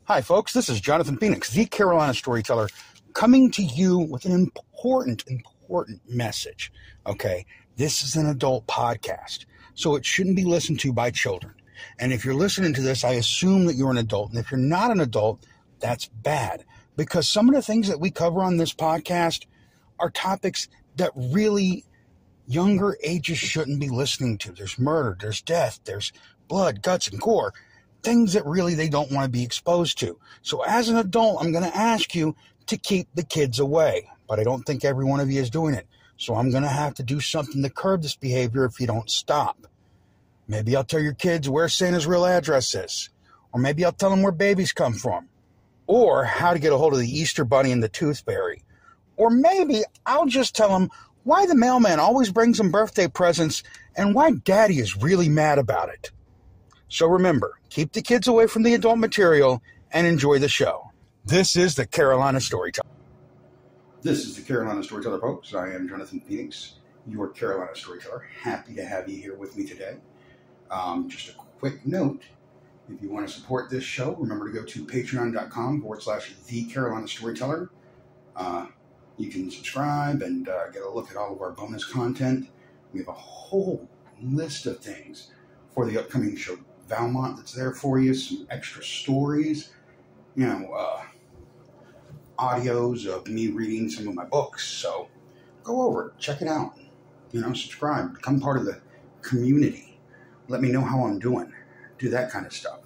Hi, folks. This is Jonathan Phoenix, the Carolina Storyteller, coming to you with an important message. Okay, this is an adult podcast, so it shouldn't be listened to by children. And if you're listening to this, I assume that you're an adult. And if you're not an adult, that's bad, because some of the things that we cover on this podcast are topics that really younger ages shouldn't be listening to. There's murder, there's death, there's blood, guts, and gore. Things that really they don't want to be exposed to. So as an adult, I'm going to ask you to keep the kids away. But I don't think every one of you is doing it. So I'm going to have to do something to curb this behavior if you don't stop. Maybe I'll tell your kids where Santa's real address is. Or maybe I'll tell them where babies come from. Or how to get a hold of the Easter Bunny and the Tooth Fairy. Or maybe I'll just tell them why the mailman always brings them birthday presents and why Daddy is really mad about it. So remember, keep the kids away from the adult material and enjoy the show. This is the Carolina Storyteller. This is the Carolina Storyteller, folks. I am Jonathan Phoenix, your Carolina Storyteller. Happy to have you here with me today. Just a quick note, if you want to support this show, remember to go to patreon.com/the Carolina Storyteller. You can subscribe and get a look at all of our bonus content. We have a whole list of things for the upcoming show. Valmont that's there for you, some extra stories, audios of me reading some of my books. So go over it, check it out, subscribe, become part of the community. Let me know how I'm doing. Do that kind of stuff,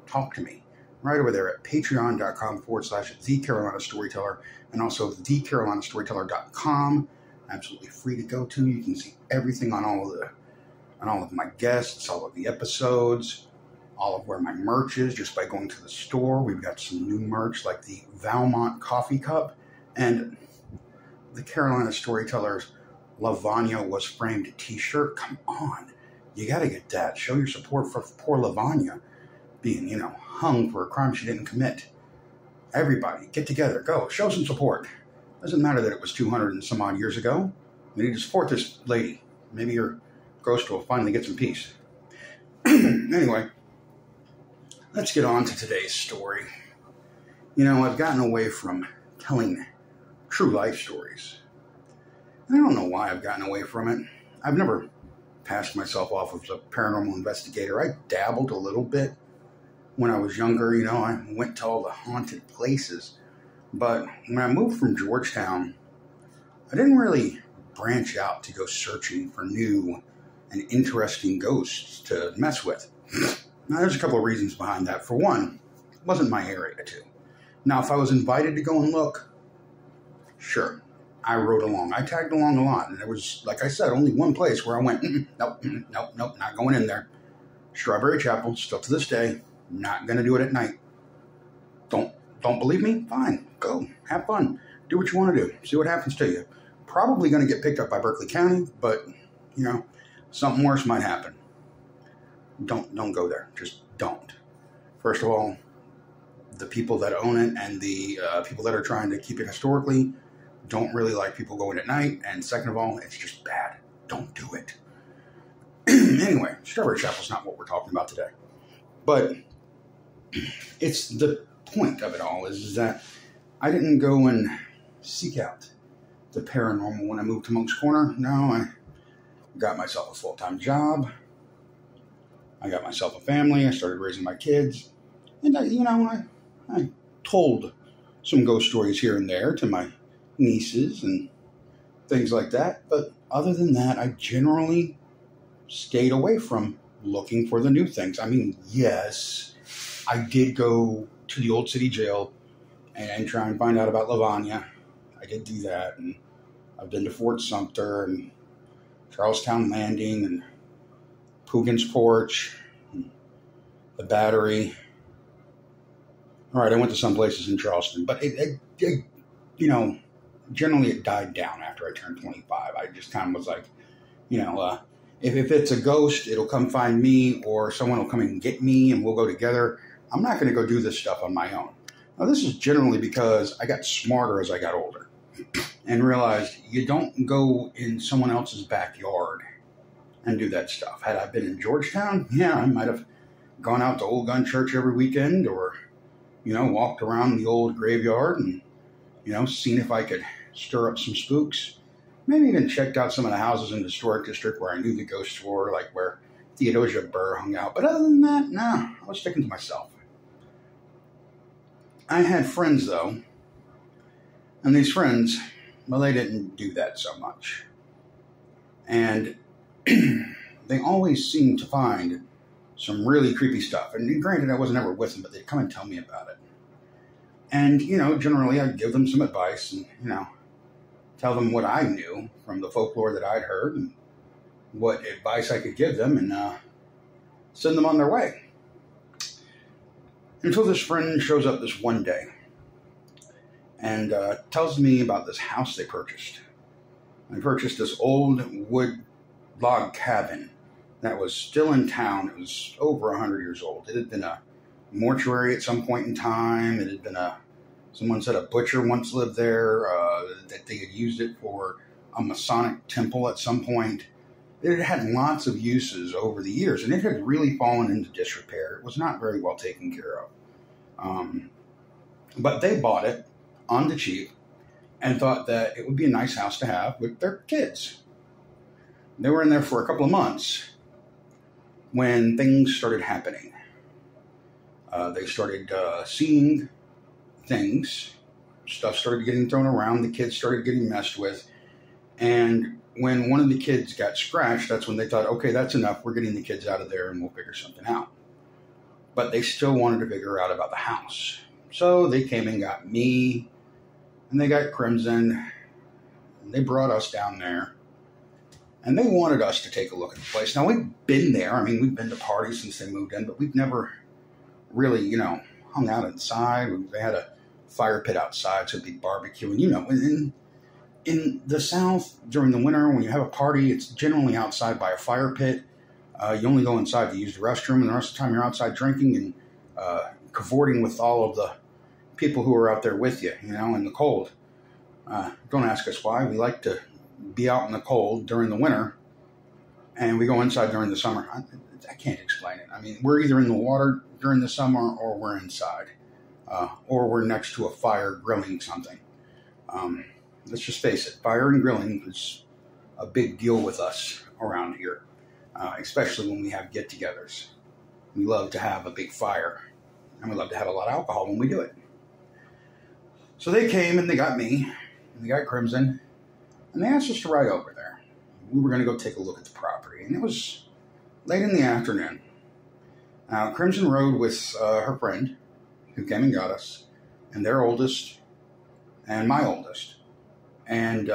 talk to me right over there at patreon.com/the Carolina Storyteller and also thecarolinastoryteller.com. Absolutely free to go to. You can see everything on all of my guests, all of the episodes, all of where my merch is just by going to the store. We've got some new merch like the Valmont coffee cup and the Carolina Storyteller's Lavanya Was Framed t-shirt. Come on. You got to get that. Show your support for poor Lavanya being, hung for a crime she didn't commit. Everybody, get together. Go. Show some support. Doesn't matter that it was 200 and some odd years ago. We need to support this lady. Maybe your ghost will finally get some peace. Anyway, let's get on to today's story. I've gotten away from telling true life stories. And I don't know why I've gotten away from it. I've never passed myself off as a paranormal investigator. I dabbled a little bit when I was younger. I went to all the haunted places. But when I moved from Georgetown, I didn't really branch out to go searching for new and interesting ghosts to mess with. Now, there's a couple of reasons behind that. For one, it wasn't my area to. Now, if I was invited to go and look, sure, I rode along. I tagged along a lot. And there was, like I said, only one place where I went, nope, not going in there. Strawberry Chapel, still to this day, not going to do it at night. Don't believe me? Fine. Go. Have fun. Do what you want to do. See what happens to you. Probably going to get picked up by Berkeley County, but, something worse might happen. Don't go there. Just don't. First of all, the people that own it and the people that are trying to keep it historically don't really like people going at night. And second of all, it's just bad. Don't do it. Anyway, Strawberry Chapel's not what we're talking about today. But it's the point of it all is that I didn't go and seek out the paranormal when I moved to Monk's Corner. No, I got myself a full-time job. I got myself a family. I started raising my kids. And, I told some ghost stories here and there to my nieces and things like that. But other than that, I generally stayed away from looking for the new things. I mean, yes, I did go to the old city jail and try and find out about Lavanya. I did do that. And I've been to Fort Sumter and Charlestown Landing and Pugins Porch, and the Battery. All right, I went to some places in Charleston, but it generally it died down after I turned 25. I just kind of was like, if it's a ghost, it'll come find me, or someone will come and get me, and we'll go together. I'm not going to go do this stuff on my own. Now, this is generally because I got smarter as I got older and realized you don't go in someone else's backyard and do that stuff. Had I been in Georgetown, yeah, I might have gone out to Old Gun Church every weekend or, walked around the old graveyard and, seen if I could stir up some spooks. Maybe even checked out some of the houses in the historic district where I knew the ghosts were, like where Theodosia Burr hung out. But other than that, nah, I was sticking to myself. I had friends, though, and these friends, well, they didn't do that so much. And they always seemed to find some really creepy stuff. And granted, I wasn't ever with them, but they'd come and tell me about it. And, generally I'd give them some advice and, tell them what I knew from the folklore that I'd heard and what advice I could give them and send them on their way. Until this friend shows up this one day and tells me about this house they purchased. They purchased this old wood log cabin that was still in town. It was over 100 years old. It had been a mortuary at some point in time. It had been someone said a butcher once lived there, that they had used it for a Masonic temple at some point. It had had lots of uses over the years, and it had really fallen into disrepair. It was not very well taken care of. But they bought it on the cheap and thought that it would be a nice house to have with their kids. They were in there for a couple of months when things started happening. They started seeing things. Stuff started getting thrown around. The kids started getting messed with. And when one of the kids got scratched, that's when they thought, okay, that's enough. We're getting the kids out of there and we'll figure something out. But they still wanted to figure out about the house. So they came and got me, and they got Crimson, and they brought us down there. And they wanted us to take a look at the place. Now, we've been there. I mean, we've been to parties since they moved in, but we've never really, hung out inside. They had a fire pit outside, so it'd be barbecuing. In the South, during the winter, when you have a party, it's generally outside by a fire pit. You only go inside to use the restroom, and the rest of the time you're outside drinking and cavorting with all of the people who are out there with you, in the cold. Don't ask us why. We like to be out in the cold during the winter, and we go inside during the summer. I can't explain it. I mean, we're either in the water during the summer, or we're inside, or we're next to a fire grilling something. Let's just face it, fire and grilling is a big deal with us around here, especially when we have get-togethers. We love to have a big fire, and we love to have a lot of alcohol when we do it. So they came, and they got me, and they got Crimson, and they asked us to ride over there. We were going to go take a look at the property, and it was late in the afternoon. Now, Crimson rode with her friend, who came and got us, and their oldest, and my oldest, and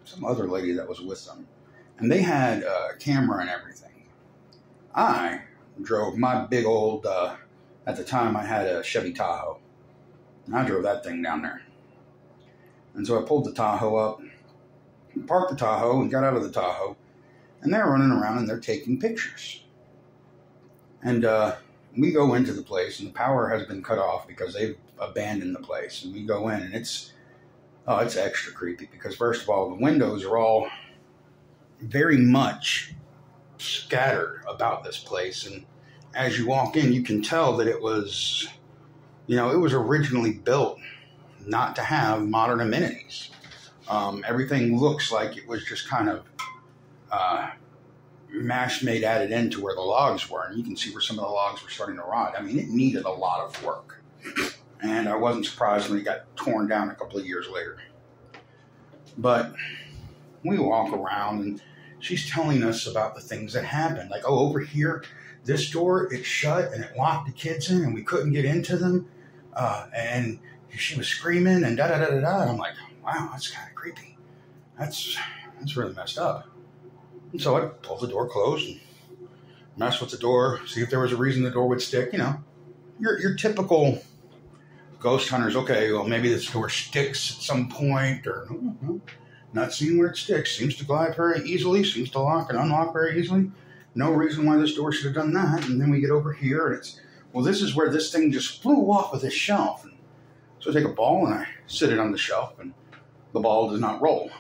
some other lady that was with them. And they had a camera and everything. I drove my big old, at the time I had a Chevy Tahoe. And I drove that thing down there. And so I pulled the Tahoe up, parked the Tahoe, and got out of the Tahoe. And they're running around and they're taking pictures. And we go into the place, and the power has been cut off because they've abandoned the place. And we go in, and it's extra creepy because, first of all, the windows are all very much scattered about this place. And as you walk in, you can tell that it was, it was originally built not to have modern amenities. Everything looks like it was just kind of made added into where the logs were. And you can see where some of the logs were starting to rot. I mean, it needed a lot of work. And I wasn't surprised when it got torn down a couple of years later. But we walk around, and she's telling us about the things that happened. Like, over here, this door, it shut, and it locked the kids in, and we couldn't get into them. And she was screaming, and da-da-da-da-da. And I'm like, wow, that's kind of creepy. That's really messed up. And so I pulled the door closed and messed with the door, see if there was a reason the door would stick. Your typical ghost hunters. Okay, well, maybe this door sticks at some point, or no, not seeing where it sticks. Seems to glide very easily, seems to lock and unlock very easily. No reason why this door should have done that. And then we get over here, and it's, well, this is where this thing just flew off of this shelf. And so I take a ball, and I sit it on the shelf, and the ball does not roll.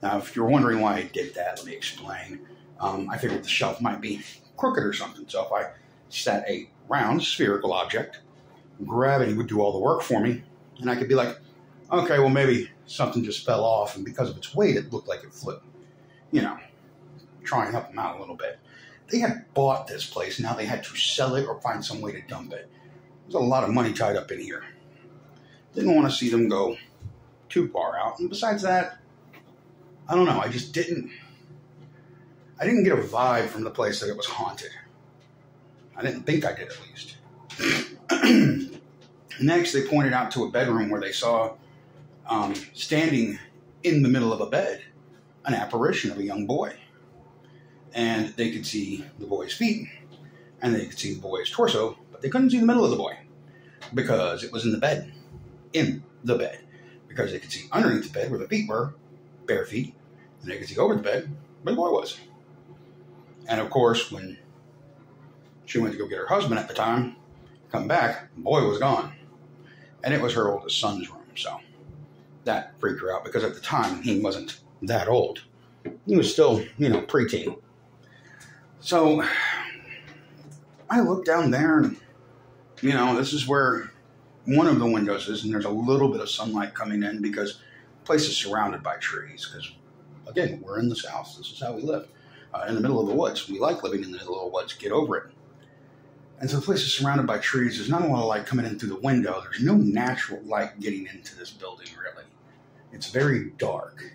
Now, if you're wondering why I did that, let me explain. I figured the shelf might be crooked or something. So if I sat a round, spherical object. Gravity would do all the work for me. And I could be like, okay, well, maybe something just fell off, and because of its weight, it looked like it flipped. You know, try and help them out a little bit. They had bought this place. Now they had to sell it or find some way to dump it. There's a lot of money tied up in here. Didn't want to see them go too far out. And besides that, I don't know. I didn't get a vibe from the place that it was haunted. I didn't think I did, at least. Next, they pointed out to a bedroom where they saw standing in the middle of a bed an apparition of a young boy. And they could see the boy's feet, and they could see the boy's torso, but they couldn't see the middle of the boy because it was in the bed. In the bed. Because they could see underneath the bed where the feet were, bare feet, and they could see over the bed where the boy was. And of course, when she went to go get her husband at the time, come back, the boy was gone. And it was her oldest son's room, so that freaked her out because at the time he wasn't that old. He was still, preteen. So I looked down there and, this is where one of the windows is, and there's a little bit of sunlight coming in because the place is surrounded by trees. Because, again, we're in the South. This is how we live. In the middle of the woods. We like living in the middle of the woods. Get over it. And so the place is surrounded by trees. There's not a lot of light coming in through the window. There's no natural light getting into this building, really. It's very dark.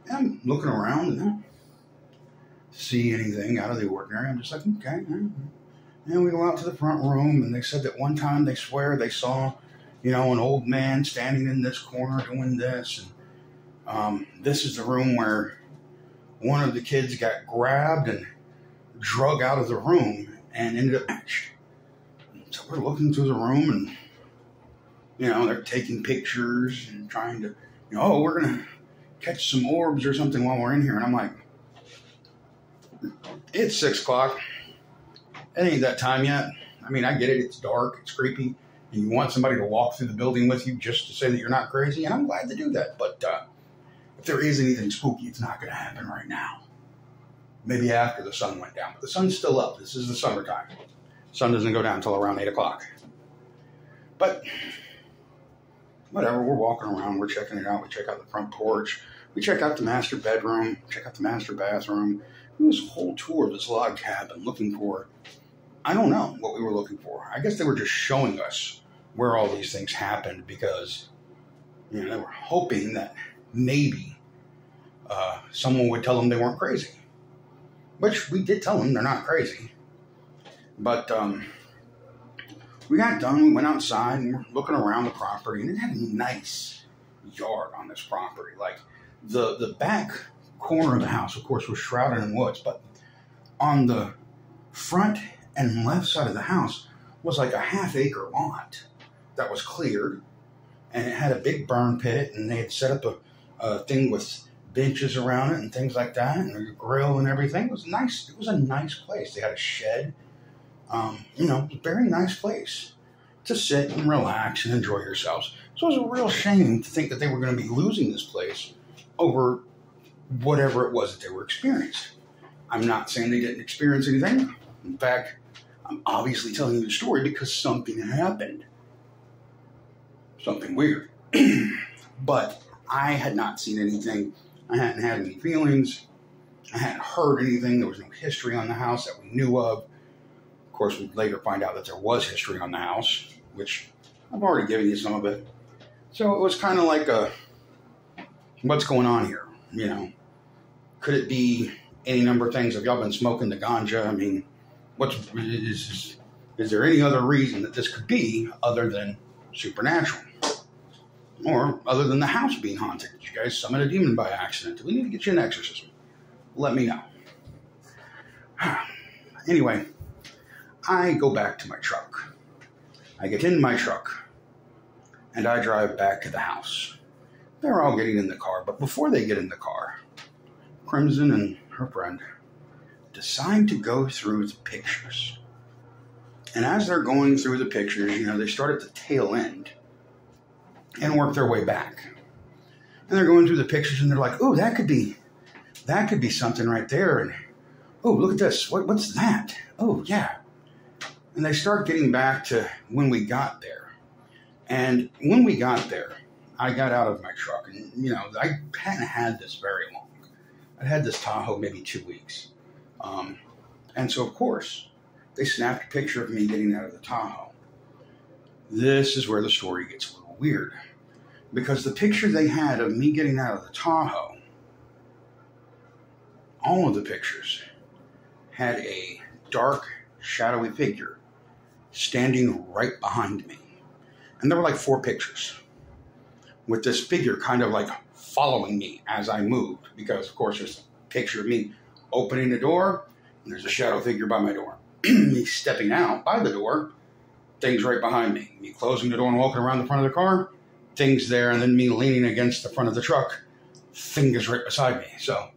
And I'm looking around and I don't see anything out of the ordinary. I'm just like, okay. And we go out to the front room, and they said that one time they swear they saw, an old man standing in this corner doing this. And this is the room where one of the kids got grabbed and drug out of the room and ended up matched. So we're looking through the room, and, they're taking pictures and trying to, we're going to catch some orbs or something while we're in here. And I'm like, it's 6 o'clock. It ain't that time yet. I mean, I get it. It's dark. It's creepy. And you want somebody to walk through the building with you just to say that you're not crazy. And I'm glad to do that. But if there is anything spooky, it's not going to happen right now. Maybe after the sun went down. But the sun's still up. This is the summertime. Sun doesn't go down until around 8 o'clock. But whatever. We're walking around. We're checking it out. We check out the front porch. We check out the master bedroom. Check out the master bathroom. It was a whole tour of this log cabin looking for, I don't know what we were looking for. I guess they were just showing us where all these things happened because, they were hoping that maybe someone would tell them they weren't crazy. Which we did tell them they're not crazy. But we got done, we went outside and we're looking around the property, and it had a nice yard on this property. Like the back corner of the house, of course, was shrouded in woods, but on the front and left side of the house was like a half-acre lot that was cleared, and it had a big burn pit, and they had set up a thing with benches around it and things like that, and a grill and everything. It was nice. It was a nice place. They had a shed. It was a very nice place to sit and relax and enjoy yourselves. So it was a real shame to think that they were going to be losing this place over whatever it was that they were experiencing. I'm not saying they didn't experience anything. In fact, I'm obviously telling you the story because something happened. Something weird. But I had not seen anything. I hadn't had any feelings. I hadn't heard anything. There was no history on the house that we knew of. Of course, we'd later find out that there was history on the house, which I've already given you some of it. So it was kind of like what's going on here, Could it be any number of things? Have y'all been smoking the ganja? I mean, is there any other reason that this could be other than supernatural? Or other than the house being haunted? Did you guys summon a demon by accident? Do we need to get you an exorcism? Let me know. Anyway, I go back to my truck. I get in my truck, and I drive back to the house. They're all getting in the car, but before they get in the car, Crimson and her friend decide to go through the pictures. And as they're going through the pictures, they start at the tail end and work their way back. And they're going through the pictures, and they're like, "Oh, that could be something right there." And, "Oh, look at this. What's that? Oh, yeah." And they start getting back to when we got there. And when we got there, I got out of my truck. And, you know, I hadn't had this very long. I'd had this Tahoe maybe 2 weeks. And so, of course, they snapped a picture of me getting out of the Tahoe. This is where the story gets a little weird. Because the picture they had of me getting out of the Tahoe, all of the pictures had a dark, shadowy figure standing right behind me. And there were like 4 pictures with this figure kind of like following me as I moved. Because, of course, there's a picture of me opening the door, and there's a shadow figure by my door. Me stepping out by the door, things right behind me. Me closing the door and walking around the front of the car, things there, and then me leaning against the front of the truck, things right beside me. So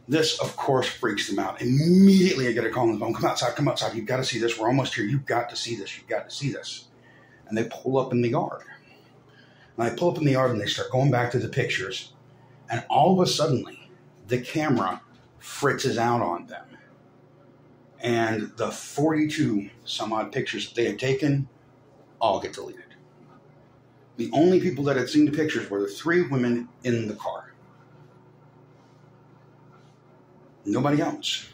this, of course, freaks them out. Immediately I get a call on the phone. Come outside. You've got to see this. We're almost here. You've got to see this. You've got to see this. And they pull up in the yard. And I pull up in the yard and they start going back to the pictures. And all of a sudden, the camera fritzes out on them. And the 42 some odd pictures that they had taken all get deleted. The only people that had seen the pictures were the 3 women in the car. Nobody else.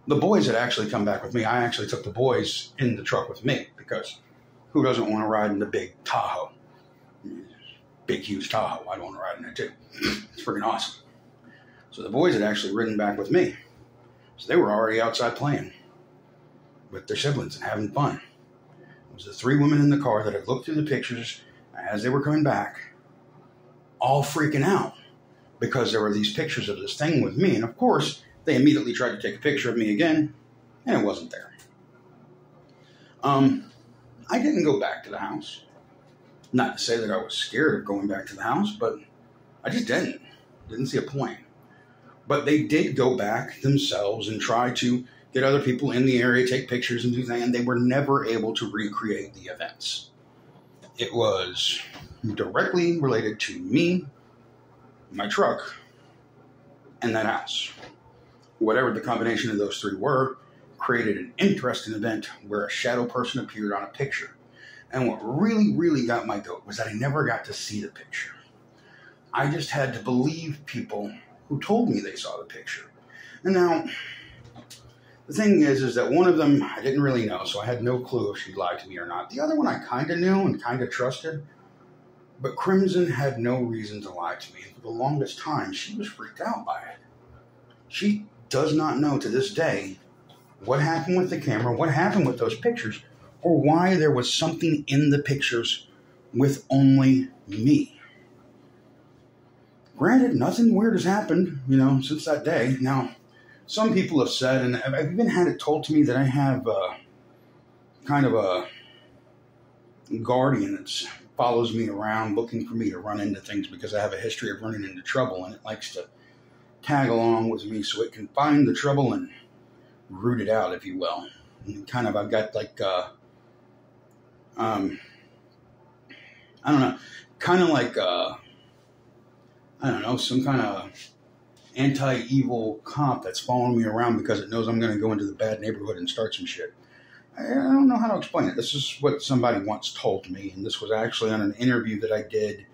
The boys had actually come back with me. I actually took the boys in the truck with me because who doesn't want to ride in the big Tahoe? Big, huge Tahoe. I don't want to ride in it too. It's freaking awesome. So the boys had actually ridden back with me. So they were already outside playing with their siblings and having fun. It was the 3 women in the car that had looked through the pictures as they were coming back, all freaking out because there were these pictures of this thing with me. And of course, they immediately tried to take a picture of me again, and it wasn't there. I didn't go back to the house. Not to say that I was scared of going back to the house, but I just didn't. Didn't see a point. But they did go back themselves and try to get other people in the area, take pictures and do things, and they were never able to recreate the events. It was directly related to me, my truck, and that house. Whatever the combination of those 3 were, created an interesting event where a shadow person appeared on a picture. And what really, really got my goat was that I never got to see the picture. I just had to believe people who told me they saw the picture. And now, the thing is that one of them I didn't really know, so I had no clue if she lied to me or not. The other one I kind of knew and kind of trusted, but Crimson had no reason to lie to me. And for the longest time, she was freaked out by it. She does not know to this day what happened with the camera, what happened with those pictures, or why there was something in the pictures with only me. Granted, nothing weird has happened, since that day. Now, some people have said, and I've even had it told to me that I have kind of a guardian that follows me around looking for me to run into things because I have a history of running into trouble, and it likes to tag along with me so it can find the trouble and root it out, if you will. And I've got like, I don't know, some kind of anti-evil cop that's following me around because it knows I'm going to go into the bad neighborhood and start some shit. I don't know how to explain it. This is what somebody once told me, and this was actually on an interview that I did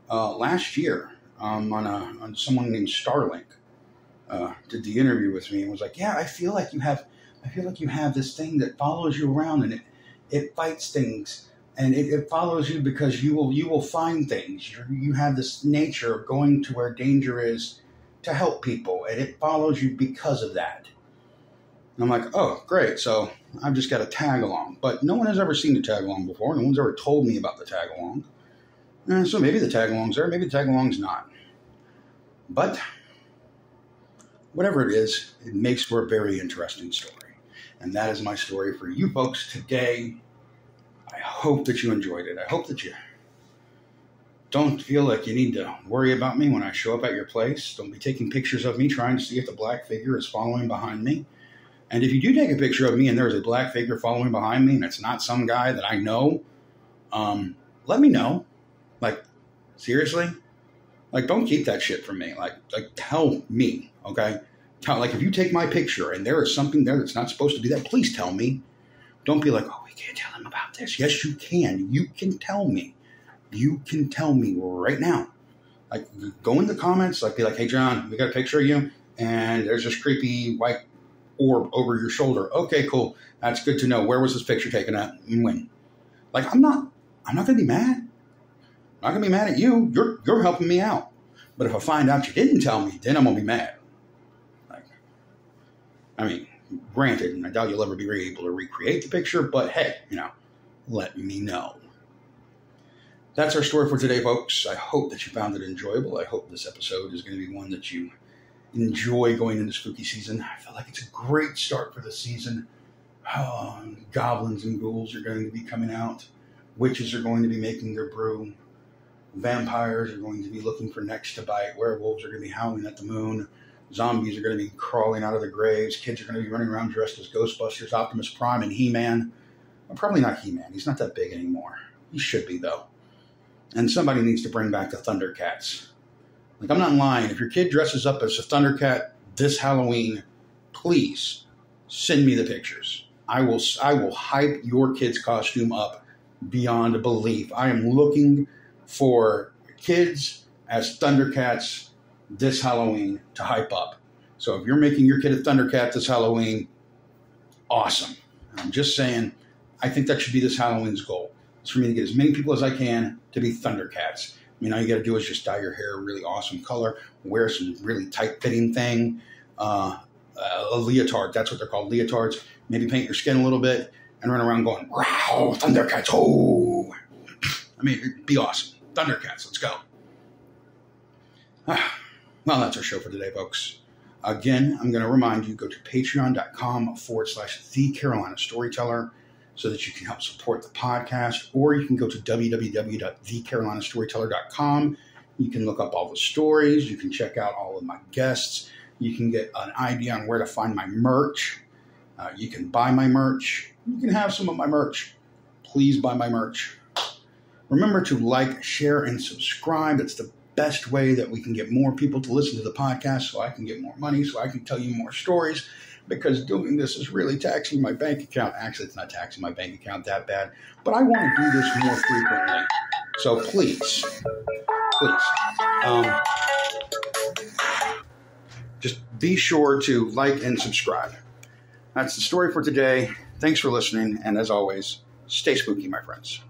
last year on someone named Starlink. Did the interview with me and was like, "Yeah, I feel like you have this thing that follows you around, and it fights things." And it follows you because you will find things. You have this nature of going to where danger is to help people, and it follows you because of that. And I'm like, oh, great. So I've just got a tag along. But no one has ever seen the tag along before. No one's ever told me about the tag along. So maybe the tag along's there. Maybe the tag along's not. But whatever it is, it makes for a very interesting story. And that is my story for you folks today. I hope that you enjoyed it. I hope that you don't feel like you need to worry about me when I show up at your place. Don't be taking pictures of me trying to see if the black figure is following behind me. And if you do take a picture of me and there's a black figure following behind me and it's not some guy that I know, let me know. Like, seriously? Like, don't keep that shit from me. Like tell me, okay? Like, if you take my picture and there is something there that's not supposed to be there, please tell me. Don't be like, oh, we can't tell him about this. Yes, you can. You can tell me. You can tell me right now. Like, go in the comments, like, be like, hey, John, we got a picture of you, and there's this creepy white orb over your shoulder. Okay, cool. That's good to know. Where was this picture taken at and when? Like, I'm not going to be mad. I'm not going to be mad at you. You're helping me out. But if I find out you didn't tell me, then I'm going to be mad. Like, I mean, granted, and I doubt you'll ever be able to recreate the picture, but hey, let me know. That's our story for today, folks. I hope that you found it enjoyable. I hope this episode is going to be one that you enjoy going into spooky season. I feel like it's a great start for the season. Goblins and ghouls are going to be coming out. Witches are going to be making their brew. Vampires are going to be looking for necks to bite. Werewolves are going to be howling at the moon. Zombies are going to be crawling out of the graves. Kids are going to be running around dressed as Ghostbusters, Optimus Prime, and He-Man. Well, probably not He-Man. He's not that big anymore. He should be, though. And somebody needs to bring back the Thundercats. Like, I'm not lying. If your kid dresses up as a Thundercat this Halloween, please send me the pictures. I will hype your kid's costume up beyond belief. I am looking for kids as Thundercats this Halloween to hype up. So if you're making your kid a Thundercat this Halloween, awesome. I'm just saying, I think that should be this Halloween's goal. It's for me to get as many people as I can to be Thundercats. I mean, all you got to do is just dye your hair a really awesome color, wear some really tight-fitting thing, a leotard. That's what they're called, leotards. Maybe paint your skin a little bit and run around going, wow, Thundercats, oh. I mean, it'd be awesome. Thundercats, let's go. Well, that's our show for today, folks. Again, I'm going to remind you, go to patreon.com/The Carolina Storyteller so that you can help support the podcast, or you can go to www.thecarolinastoryteller.com. You can look up all the stories. You can check out all of my guests. You can get an idea on where to find my merch. You can buy my merch. You can have some of my merch. Please buy my merch. Remember to like, share, and subscribe. It's the best way that we can get more people to listen to the podcast, so I can get more money, so I can tell you more stories, because doing this is really taxing my bank account. Actually, it's not taxing my bank account that bad, but I want to do this more frequently. So please, just be sure to like and subscribe. That's the story for today. Thanks for listening, and as always, stay spooky, my friends.